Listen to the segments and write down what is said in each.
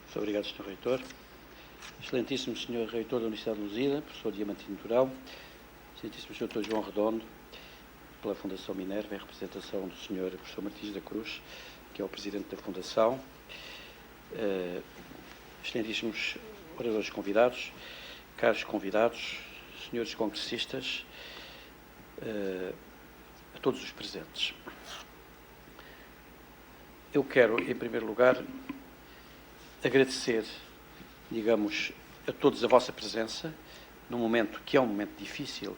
Muito obrigado, Sr. Reitor. Excelentíssimo Sr. Reitor da Universidade de Lusíada, professor Diamantino Durão, excelentíssimo Sr. João Redondo, pela Fundação Minerva, em representação do Sr. Professor Martins da Cruz, que é o Presidente da Fundação, excelentíssimos oradores convidados, caros convidados, senhores congressistas, a todos os presentes. Eu quero, em primeiro lugar, agradecer, digamos, a todos a vossa presença, num momento que é um momento difícil,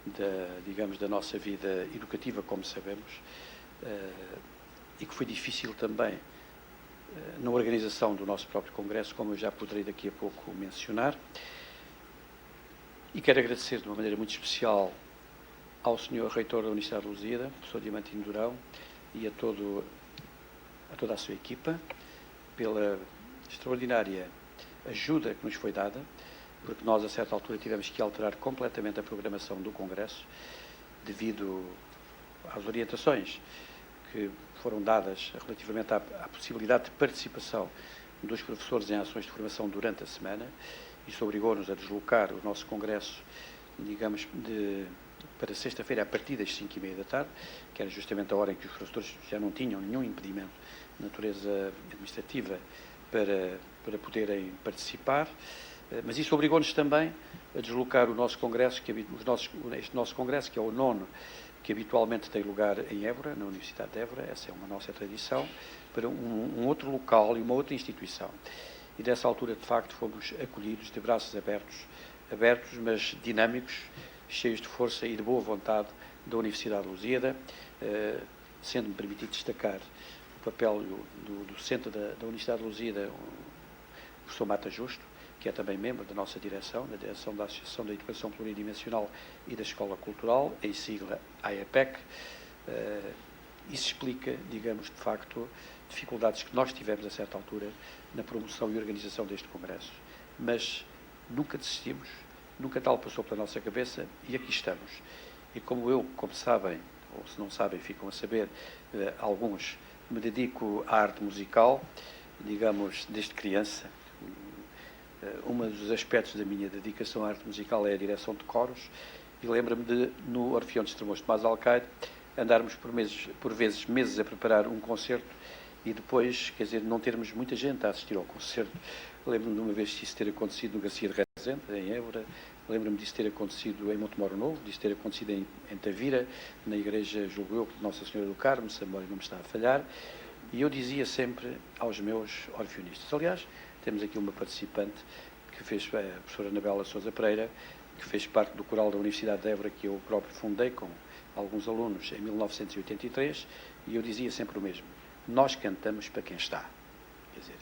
da nossa vida educativa, como sabemos, e que foi difícil também na organização do nosso próprio Congresso, como eu já poderei daqui a pouco mencionar. E quero agradecer de uma maneira muito especial ao Sr. Reitor da Universidade de Lusíada, professor Diamantino Durão, e a toda a sua equipa, pela extraordinária ajuda que nos foi dada, porque nós, a certa altura, tivemos que alterar completamente a programação do Congresso, devido às orientações que foram dadas relativamente à possibilidade de participação dos professores em ações de formação durante a semana. Isso obrigou-nos a deslocar o nosso Congresso, digamos, para sexta-feira, a partir das 5h30 da tarde, que era justamente a hora em que os professores já não tinham nenhum impedimento de natureza administrativa para poderem participar. Mas isso obrigou-nos também a deslocar o nosso Congresso, este nosso Congresso, que é o 9º, que habitualmente tem lugar em Évora, na Universidade de Évora, essa é uma nossa tradição, para um outro local e uma outra instituição. E dessa altura, de facto, fomos acolhidos de braços abertos, mas dinâmicos, cheios de força e de boa vontade da Universidade de Lusíada, sendo-me permitido destacar o papel do docente da Universidade de Lusíada, o professor Mata Justo, que é também membro da nossa direção, da direção da Associação da Educação Pluridimensional e da Escola Cultural, em sigla AEPEC. Isso explica, digamos, de facto, dificuldades que nós tivemos a certa altura na promoção e organização deste Congresso. Mas nunca desistimos, nunca tal passou pela nossa cabeça e aqui estamos. E como sabem, ou se não sabem, ficam a saber, alguns, me dedico à arte musical, digamos, desde criança. Um dos aspectos da minha dedicação à arte musical é a direção de coros, e lembro-me de, no Orfeão de Estremoz Tomás Alcaide, andarmos por vezes meses a preparar um concerto e depois, quer dizer, não termos muita gente a assistir ao concerto. Lembro-me de uma vez disso ter acontecido no Garcia de Rezende, em Évora. Lembro-me disso ter acontecido em Montemoro Novo, disso ter acontecido em Tavira, na igreja, julgo eu, de Nossa Senhora do Carmo, se a memória não me está a falhar. E eu dizia sempre aos meus orfeonistas. Aliás, temos aqui uma participante que fez, a professora Anabela Sousa Pereira, que fez parte do coral da Universidade de Évora, que eu próprio fundei com alguns alunos em 1983, e eu dizia sempre o mesmo: nós cantamos para quem está. Quer dizer,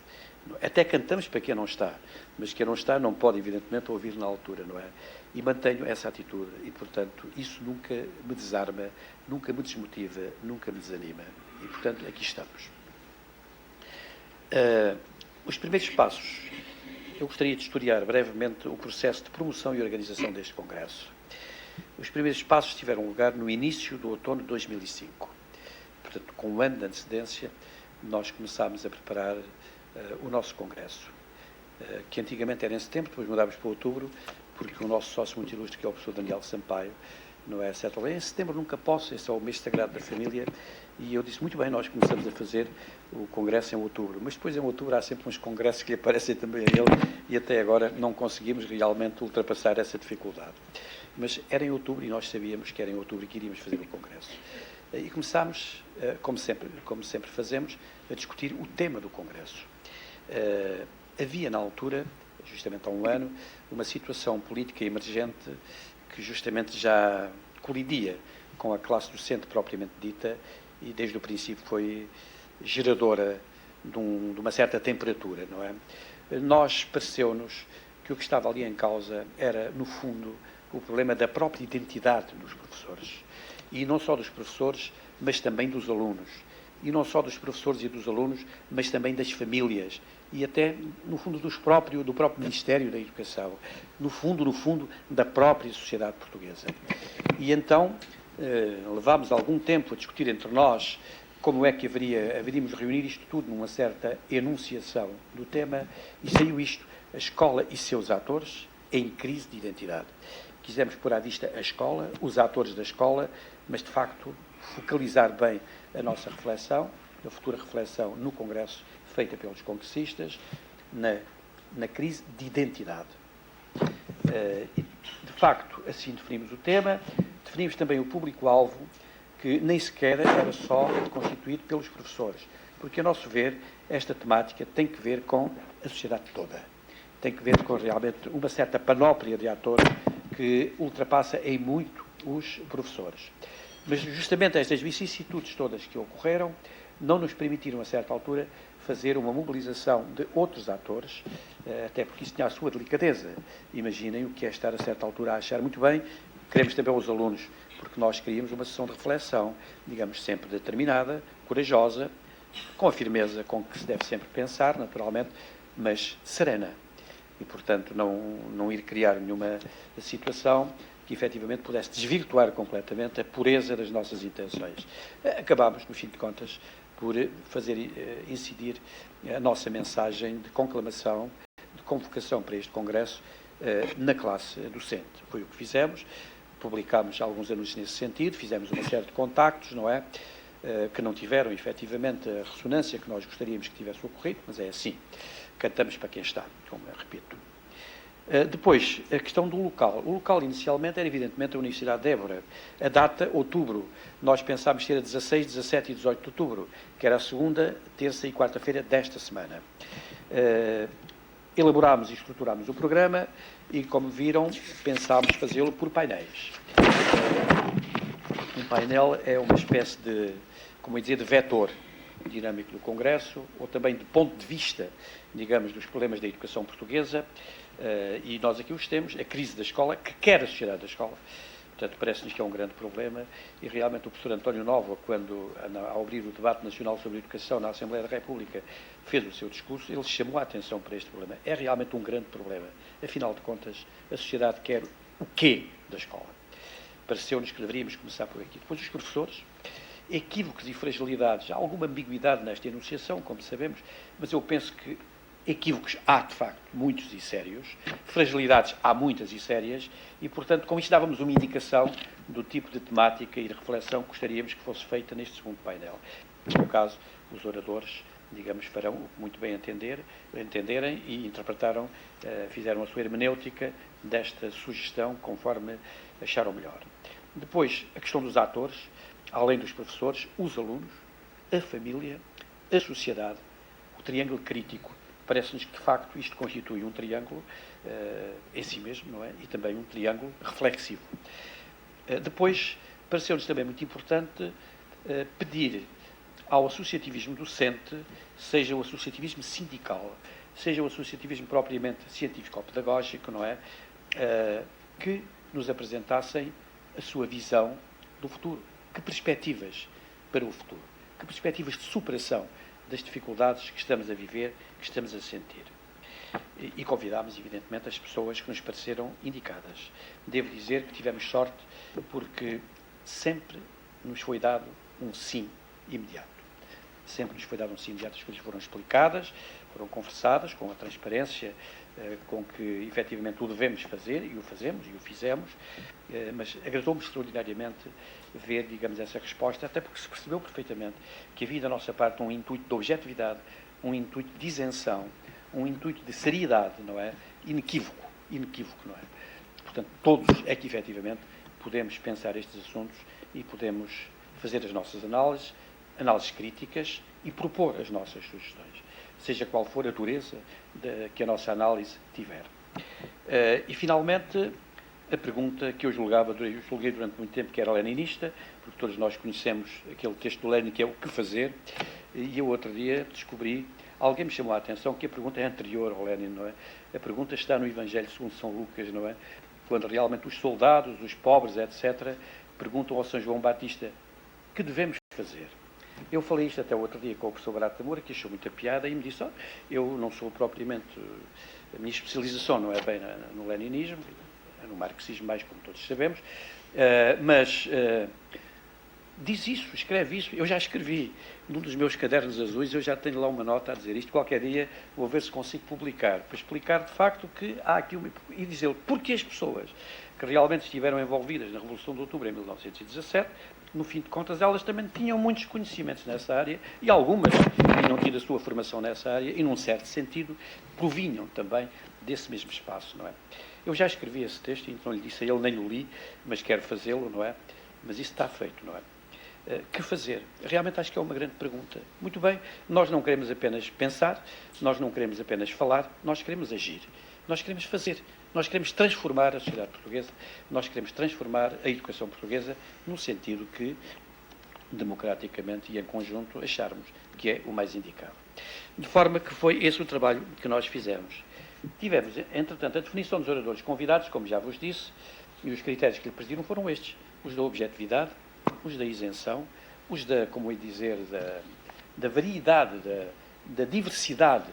até cantamos para quem não está, mas quem não está não pode, evidentemente, ouvir na altura, não é? E mantenho essa atitude e, portanto, isso nunca me desarma, nunca me desmotiva, nunca me desanima. E, portanto, aqui estamos. Os primeiros passos. Eu gostaria de estudar brevemente o processo de promoção e organização deste Congresso. Os primeiros passos tiveram lugar no início do outono de 2005. Portanto, com um ano de antecedência, nós começámos a preparar o nosso Congresso, que antigamente era em setembro, depois mudámos para outubro, porque o nosso sócio muito ilustre, que é o professor Daniel Sampaio, não é certo? Em setembro nunca posso, esse é o mês sagrado da família, e eu disse, muito bem, nós começamos a fazer o Congresso em outubro, mas depois em outubro há sempre uns congressos que aparecem também a ele, e até agora não conseguimos realmente ultrapassar essa dificuldade. Mas era em outubro e nós sabíamos que era em outubro que iríamos fazer o Congresso. E começámos, como sempre fazemos, a discutir o tema do Congresso. Havia na altura, justamente há um ano, uma situação política emergente que justamente já colidia com a classe docente propriamente dita e desde o princípio foi geradora de uma certa temperatura, não é? Nós pareceu-nos que o que estava ali em causa era, no fundo, o problema da própria identidade dos professores. E não só dos professores, mas também dos alunos. E não só dos professores e dos alunos, mas também das famílias. E até, no fundo, do próprio Ministério da Educação. No fundo, da própria sociedade portuguesa. E então, levámos algum tempo a discutir entre nós como é que haveríamos reunir isto tudo numa certa enunciação do tema, e saiu isto: a escola e seus atores em crise de identidade. Quisemos pôr à vista a escola, os atores da escola, mas, de facto, focalizar bem a nossa reflexão, a futura reflexão no Congresso, feita pelos congressistas, na crise de identidade. De facto, assim definimos o tema, definimos também o público-alvo, que nem sequer era só constituído pelos professores, porque, a nosso ver, esta temática tem que ver com a sociedade toda. Tem que ver com realmente uma certa panóplia de atores que ultrapassa em muito os professores. Mas justamente estas vicissitudes todas que ocorreram não nos permitiram, a certa altura, fazer uma mobilização de outros atores, até porque isso tinha a sua delicadeza. Imaginem o que é estar, a certa altura, a achar muito bem. Queremos também os alunos, porque nós queríamos uma sessão de reflexão, digamos, sempre determinada, corajosa, com a firmeza com que se deve sempre pensar, naturalmente, mas serena. E, portanto, não ir criar nenhuma situação que, efetivamente, pudesse desvirtuar completamente a pureza das nossas intenções. Acabámos, no fim de contas, por fazer incidir a nossa mensagem de conclamação, de convocação para este Congresso na classe docente. Foi o que fizemos, publicámos alguns anúncios nesse sentido, fizemos uma série de contactos, não é? Que não tiveram, efetivamente, a ressonância que nós gostaríamos que tivesse ocorrido, mas é assim. Cantamos para quem está, como eu repito. Depois, a questão do local. O local, inicialmente, era, evidentemente, a Universidade de Évora. A data, outubro. Nós pensámos ser a 16, 17 e 18 de outubro, que era a segunda, terça e quarta-feira desta semana. Elaborámos e estruturámos o programa e, como viram, pensámos fazê-lo por painéis. Um painel é uma espécie de, como eu dizer, de vetor dinâmico do Congresso, ou também de ponto de vista, digamos, dos problemas da educação portuguesa, e nós aqui os temos, a crise da escola, que quer a sociedade da escola. Portanto, parece-nos que é um grande problema, e realmente o professor António Nova, quando, ao abrir o debate nacional sobre a educação na Assembleia da República, fez o seu discurso, ele chamou a atenção para este problema. É realmente um grande problema. Afinal de contas, a sociedade quer o quê da escola? Pareceu-nos que deveríamos começar por aqui. Depois, os professores, equívocos e fragilidades. Há alguma ambiguidade nesta enunciação, como sabemos, mas eu penso que equívocos há, de facto, muitos e sérios, fragilidades há muitas e sérias, e, portanto, com isto dávamos uma indicação do tipo de temática e de reflexão que gostaríamos que fosse feita neste segundo painel. No caso, os oradores, digamos, farão o que muito bem entenderem e interpretaram, fizeram a sua hermenêutica desta sugestão conforme acharam melhor. Depois, a questão dos atores, além dos professores, os alunos, a família, a sociedade, o triângulo crítico. Parece-nos que, de facto, isto constitui um triângulo em si mesmo, não é? E também um triângulo reflexivo. Depois, pareceu-nos também muito importante pedir ao associativismo docente, seja o associativismo sindical, seja o associativismo propriamente científico-pedagógico, não é? Que nos apresentassem a sua visão do futuro. Que perspectivas para o futuro? Que perspectivas de superação das dificuldades que estamos a viver, que estamos a sentir? E convidámos, evidentemente, as pessoas que nos pareceram indicadas. Devo dizer que tivemos sorte porque sempre nos foi dado um sim imediato. Sempre nos foi dado um sim imediato, as coisas foram explicadas, foram conversadas com a transparência com que, efetivamente, o devemos fazer, e o fazemos, e o fizemos, mas agradou-me extraordinariamente ver, digamos, essa resposta, até porque se percebeu perfeitamente que havia da nossa parte um intuito de objetividade, um intuito de isenção, um intuito de seriedade, não é? Inequívoco, não é? Portanto, todos é que, efetivamente, podemos pensar estes assuntos e podemos fazer as nossas análises críticas e propor as nossas sugestões, seja qual for a dureza que a nossa análise tiver. E, finalmente, a pergunta que eu julguei durante muito tempo que era leninista, porque todos nós conhecemos aquele texto do Lenin que é o que fazer, e eu outro dia descobri, alguém me chamou a atenção que a pergunta é anterior ao Lenin, não é? A pergunta está no Evangelho segundo São Lucas, não é? Quando realmente os soldados, os pobres, etc., perguntam ao São João Batista: que devemos fazer? Eu falei isto até o outro dia com o professor Barato de Moura, que achou muita piada, e me disse: eu não sou propriamente, a minha especialização não é bem no leninismo, é no marxismo mais, como todos sabemos, mas diz isso, escreve isso. Eu já escrevi num dos meus cadernos azuis, eu já tenho lá uma nota a dizer isto. Qualquer dia vou ver se consigo publicar, para explicar de facto que há aqui e dizer porque as pessoas que realmente estiveram envolvidas na Revolução de Outubro em 1917, no fim de contas, elas também tinham muitos conhecimentos nessa área e algumas tinham tido a sua formação nessa área e, num certo sentido, provinham também desse mesmo espaço, não é? Eu já escrevi esse texto, então lhe disse a ele, nem o li, mas quero fazê-lo, não é? Mas isso está feito, não é? Que fazer? Realmente acho que é uma grande pergunta. Muito bem, nós não queremos apenas pensar, nós não queremos apenas falar, nós queremos agir. Nós queremos fazer. Nós queremos transformar a sociedade portuguesa, nós queremos transformar a educação portuguesa no sentido que, democraticamente e em conjunto, acharmos que é o mais indicado. De forma que foi esse o trabalho que nós fizemos. Tivemos, entretanto, a definição dos oradores convidados, como já vos disse, e os critérios que lhe presidiram foram estes: os da objetividade, os da isenção, os da, como eu ia dizer, da variedade, da diversidade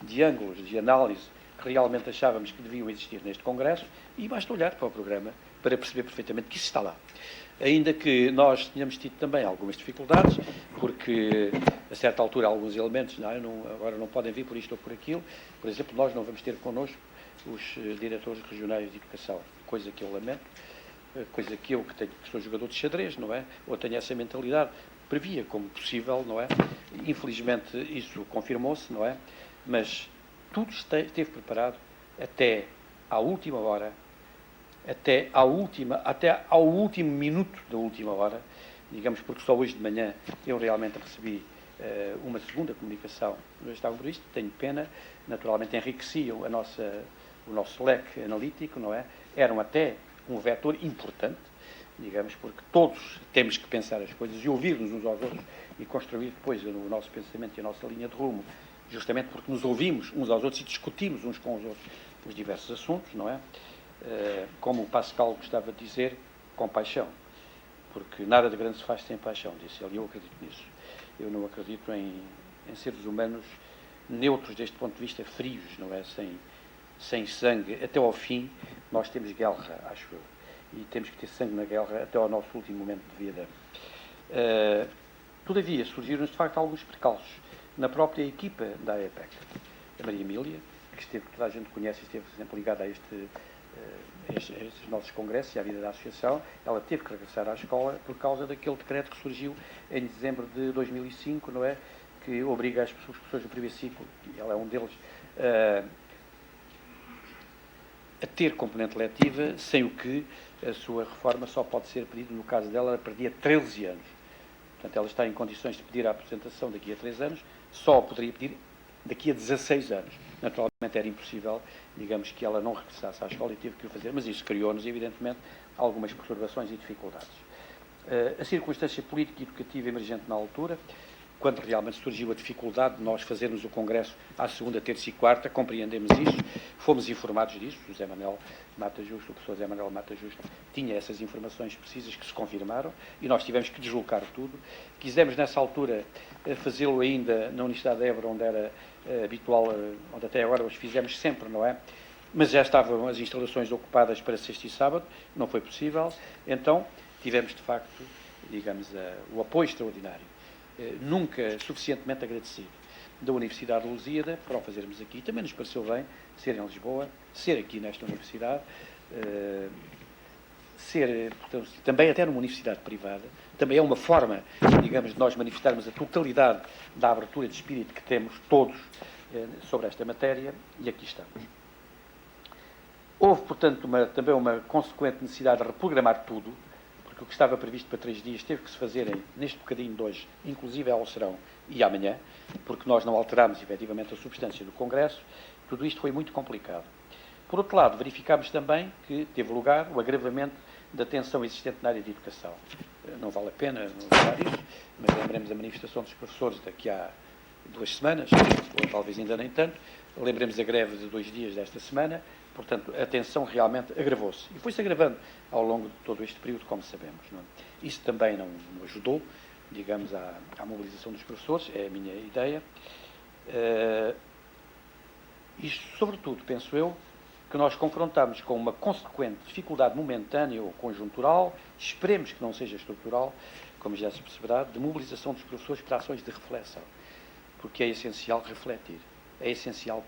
de ângulos de análise que realmente achávamos que deviam existir neste Congresso, e basta olhar para o programa para perceber perfeitamente que isso está lá. Ainda que nós tenhamos tido também algumas dificuldades, porque a certa altura alguns elementos agora não podem vir por isto ou por aquilo. Por exemplo, nós não vamos ter connosco os diretores regionais de educação, coisa que eu lamento, coisa que eu, que sou jogador de xadrez, não é? Ou tenho essa mentalidade, previa como possível, não é? Infelizmente isso confirmou-se, não é? Mas tudo esteve preparado até à última hora, até ao último minuto da última hora, digamos, porque só hoje de manhã eu realmente recebi uma segunda comunicação que estava previsto. Tenho pena, naturalmente enriqueciam o nosso leque analítico, não é? Eram até um vetor importante, digamos, porque todos temos que pensar as coisas e ouvir-nos uns aos outros e construir depois o nosso pensamento e a nossa linha de rumo, justamente porque nos ouvimos uns aos outros e discutimos uns com os outros os diversos assuntos, não é? Como o Pascal gostava de dizer, com paixão, porque nada de grande se faz sem paixão, disse ele, e eu acredito nisso. Eu não acredito em seres humanos neutros deste ponto de vista, frios, não é? Sem sangue, até ao fim. Nós temos guerra, acho eu, e temos que ter sangue na guerra até ao nosso último momento de vida. Todavia, surgiram-nos de facto alguns percalços na própria equipa da AEPEC. A Maria Emília, que toda a gente conhece, esteve sempre ligada a estes nossos congressos e à vida da associação, ela teve que regressar à escola por causa daquele decreto que surgiu em dezembro de 2005, não é? Que obriga os professores do primeiro ciclo, e ela é um deles, a ter componente letiva, sem o que a sua reforma só pode ser pedida, no caso dela, ela perdia 13 anos. Portanto, ela está em condições de pedir a apresentação daqui a 3 anos, só poderia pedir daqui a 16 anos. Naturalmente era impossível, digamos, que ela não regressasse à escola e teve que o fazer, mas isso criou-nos, evidentemente, algumas perturbações e dificuldades. A circunstância política e educativa emergente na altura, quando realmente surgiu a dificuldade de nós fazermos o Congresso à segunda, terça e quarta, compreendemos isso, fomos informados disso, o José Manuel Mata Justo, o professor José Manuel Mata Justo, tinha essas informações precisas que se confirmaram e nós tivemos que deslocar tudo. Quisemos, nessa altura, fazê-lo ainda na Universidade de Évora, onde era habitual, onde até agora os fizemos sempre, não é? Mas já estavam as instalações ocupadas para sexta e sábado, não foi possível, então tivemos, de facto, digamos, o apoio extraordinário, nunca suficientemente agradecido, da Universidade de Lusíada, para o fazermos aqui. Também nos pareceu bem ser em Lisboa, ser aqui nesta universidade, ser, portanto, também até numa universidade privada, também é uma forma, digamos, de nós manifestarmos a totalidade da abertura de espírito que temos todos sobre esta matéria, e aqui estamos. Houve, portanto, também uma consequente necessidade de reprogramar tudo, porque o que estava previsto para 3 dias teve que se fazer neste bocadinho de hoje, inclusive ao serão e amanhã, porque nós não alterámos efetivamente a substância do Congresso. Tudo isto foi muito complicado. Por outro lado, verificámos também que teve lugar o agravamento da tensão existente na área de educação. Não vale a pena falar isso, mas lembremos a manifestação dos professores daqui a 2 semanas, ou talvez ainda nem tanto. Lembremos a greve de 2 dias desta semana. Portanto, a tensão realmente agravou-se. E foi-se agravando ao longo de todo este período, como sabemos. Não é? Isso também não ajudou, digamos, à mobilização dos professores, é a minha ideia. Isto, sobretudo, penso eu, que nós confrontamos com uma consequente dificuldade momentânea ou conjuntural, esperemos que não seja estrutural, como já se perceberá, de mobilização dos professores para ações de reflexão, porque é essencial refletir, é essencial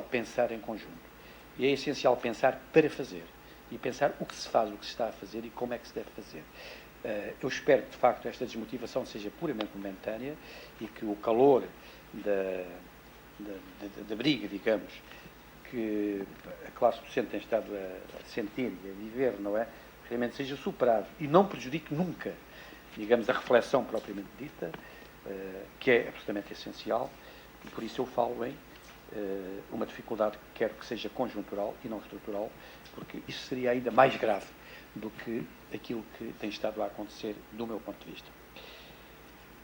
pensar em conjunto, e é essencial pensar para fazer, e pensar o que se faz, o que se está a fazer e como é que se deve fazer. Eu espero que, de facto, esta desmotivação seja puramente momentânea e que o calor da briga, digamos, que a classe docente tem estado a sentir e a viver, não é? Realmente seja superado e não prejudique nunca, digamos, a reflexão propriamente dita, que é absolutamente essencial, e por isso eu falo em uma dificuldade que quero que seja conjuntural e não estrutural, porque isso seria ainda mais grave do que aquilo que tem estado a acontecer do meu ponto de vista.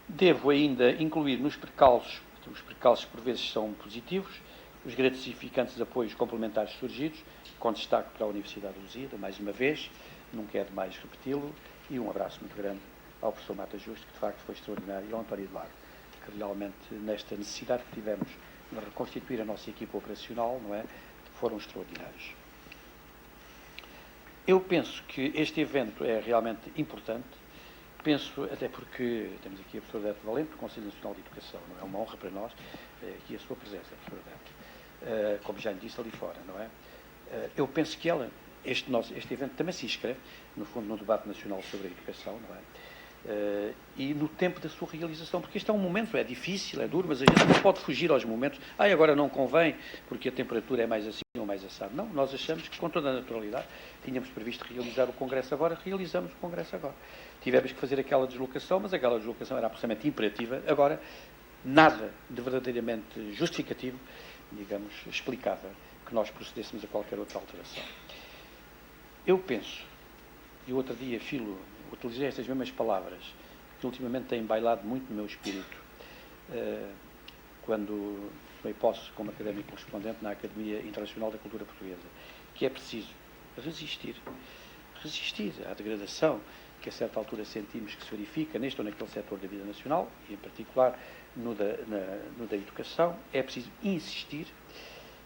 Devo ainda incluir nos precalços, os precalços por vezes são positivos, os gratificantes apoios complementares surgidos, com destaque para a Universidade de Lusíada, mais uma vez, não quero mais repeti-lo, e um abraço muito grande ao professor Mata Justo, que de facto foi extraordinário, e ao António Eduardo, que realmente, nesta necessidade que tivemos de reconstituir a nossa equipa operacional, não é, foram extraordinários. Eu penso que este evento é realmente importante, penso, até porque temos aqui a professora Odete Valente, do Conselho Nacional de Educação, não é? É uma honra para nós aqui a sua presença, professora Odete, como já lhe disse ali fora, não é? Eu penso que este evento também se inscreve, no fundo, no debate nacional sobre a educação, não é? E no tempo da sua realização, porque este é um momento, é difícil, é duro, mas a gente não pode fugir aos momentos, agora não convém, porque a temperatura é mais assim ou mais assado. Não, nós achamos que, com toda a naturalidade, tínhamos previsto realizar o Congresso agora, realizamos o Congresso agora. Tivemos que fazer aquela deslocação, mas aquela deslocação era absolutamente imperativa, agora nada de verdadeiramente justificativo, digamos, explicava que nós procedêssemos a qualquer outra alteração. Eu penso, e outro dia, utilizei estas mesmas palavras, que ultimamente têm bailado muito no meu espírito, quando tomei posse como académico correspondente na Academia Internacional da Cultura Portuguesa, que é preciso resistir à degradação que a certa altura sentimos que se verifica neste ou naquele setor da vida nacional, e em particular no da educação. É preciso insistir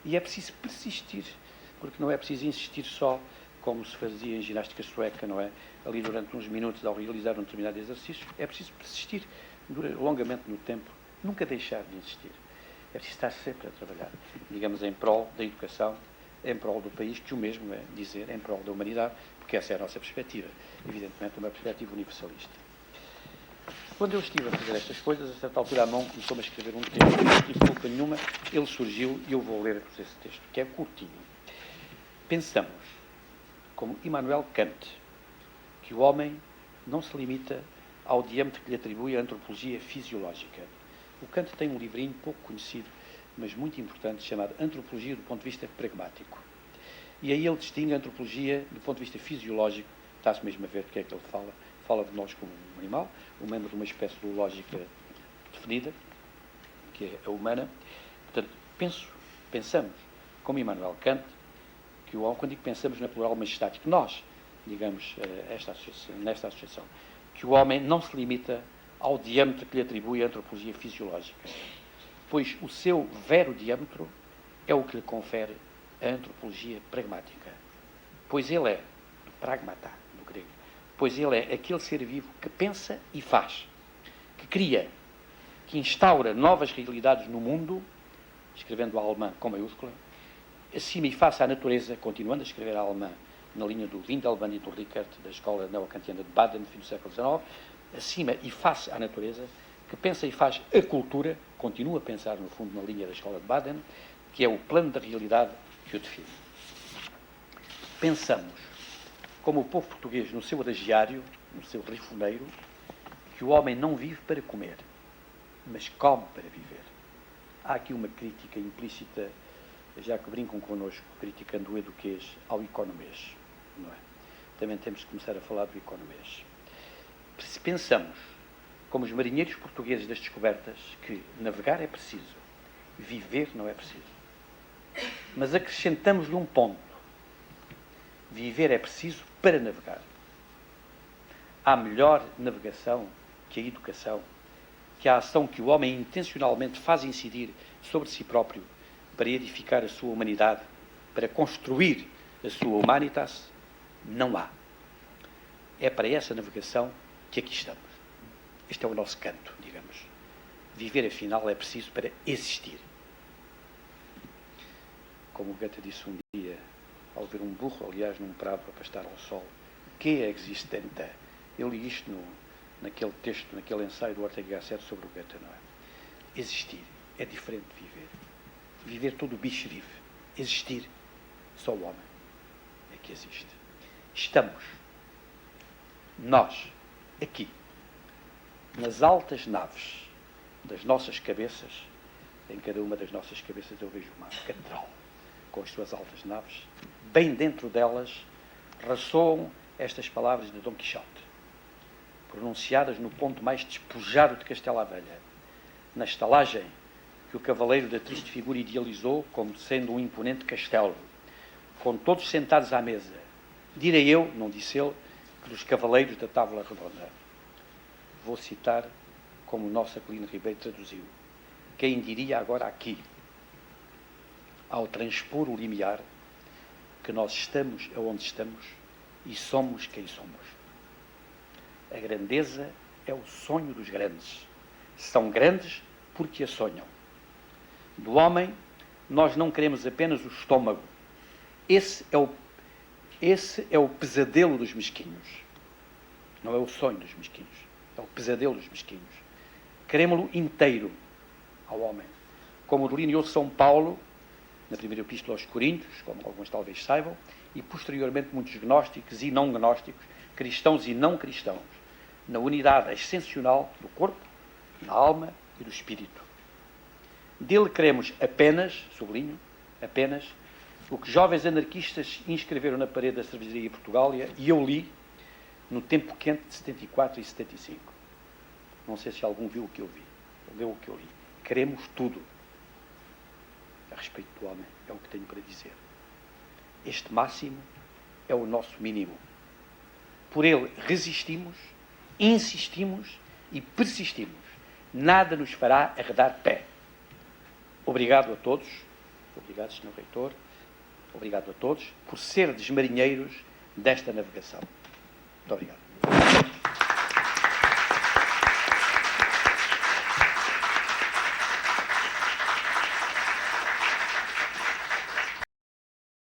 e é preciso persistir, porque não é preciso insistir só como se fazia em ginástica sueca, não é? Ali durante uns minutos ao realizar um determinado exercício, é preciso persistir longamente no tempo, nunca deixar de insistir. É preciso estar sempre a trabalhar, digamos, em prol da educação, em prol do país, que o mesmo é dizer em prol da humanidade, porque essa é a nossa perspectiva, evidentemente uma perspectiva universalista. Quando eu estive a fazer estas coisas, a certa altura a mão começou-me a escrever um texto, não tive culpa nenhuma, ele surgiu e eu vou ler-vos esse texto, que é curtinho. Pensamos, como Immanuel Kant, que o homem não se limita ao diâmetro que lhe atribui a antropologia fisiológica. O Kant tem um livrinho pouco conhecido, mas muito importante, chamado Antropologia do ponto de vista pragmático. E aí ele distingue a antropologia do ponto de vista fisiológico, está-se mesmo a ver porque é que ele fala de nós como um animal, um membro de uma espécie zoológica definida, que é a humana. Portanto, pensamos, como Immanuel Kant, que o homem, quando digo pensamos na plural majestático, nós, digamos, nesta associação, que o homem não se limita ao diâmetro que lhe atribui a antropologia fisiológica, pois o seu vero diâmetro é o que lhe confere a antropologia pragmática. Pois ele é, do pragmata, do grego, pois ele é aquele ser vivo que pensa e faz, que cria, que instaura novas realidades no mundo, escrevendo a alemã com maiúscula, acima e face à natureza, continuando a escrever a alemã na linha do Windelband e do Rickert, da escola neocantiana de Baden, no fim do século XIX, acima e face à natureza, que pensa e faz a cultura, continua a pensar, no fundo, na linha da escola de Baden, que é o plano da realidade que o define. Pensamos, como o povo português no seu adagiário, no seu rifoneiro, que o homem não vive para comer, mas come para viver. Há aqui uma crítica implícita, já que brincam connosco, criticando o eduquês ao economês, não é? Também temos que começar a falar do economês. Se pensamos, como os marinheiros portugueses das descobertas, que navegar é preciso, viver não é preciso. Mas acrescentamos-lhe um ponto. Viver é preciso para navegar. Há melhor navegação que a educação, que a ação que o homem intencionalmente faz incidir sobre si próprio para edificar a sua humanidade, para construir a sua humanitas, não há. É para essa navegação que aqui estamos. Este é o nosso canto, digamos. Viver, afinal, é preciso para existir. Como Goethe disse um dia, ao ver um burro, aliás, num prado para pastar ao sol, que é existente? Eu li isto naquele texto, naquele ensaio do Ortega y Gasset sobre o Goethe, não é? Existir é diferente de viver. Viver, todo o bicho vive. Existir, só o homem é que existe. Estamos, nós, aqui, nas altas naves das nossas cabeças. Em cada uma das nossas cabeças eu vejo uma catedral com as suas altas naves. Bem dentro delas ressoam estas palavras de Dom Quixote, pronunciadas no ponto mais despojado de Castela Velha, na estalagem que o cavaleiro da triste figura idealizou como sendo um imponente castelo, com todos sentados à mesa. Direi eu, não disse ele, que dos cavaleiros da Távola Redonda. Vou citar como o nosso Aquilino Ribeiro traduziu. Quem diria agora aqui, ao transpor o limiar, que nós estamos aonde estamos e somos quem somos. A grandeza é o sonho dos grandes. São grandes porque a sonham. Do homem, nós não queremos apenas o estômago. Esse é o pesadelo dos mesquinhos. Não é o sonho dos mesquinhos. É o pesadelo dos mesquinhos. Queremos-lo inteiro ao homem. Como delineou São Paulo, na primeira epístola aos Coríntios, como alguns talvez saibam, e posteriormente muitos gnósticos e não gnósticos, cristãos e não cristãos, na unidade ascensional do corpo, da alma e do espírito. Dele queremos apenas, sublinho, apenas, o que jovens anarquistas inscreveram na parede da cervejaria Portugália, e eu li no tempo quente de 74 e 75. Não sei se algum viu o que eu vi, leu o que eu li. Queremos tudo. A respeito do homem, é o que tenho para dizer. Este máximo é o nosso mínimo. Por ele resistimos, insistimos e persistimos. Nada nos fará arredar pé. Obrigado a todos. Obrigado, Sr. Reitor. Obrigado a todos por serdes marinheiros desta navegação. Muito obrigado.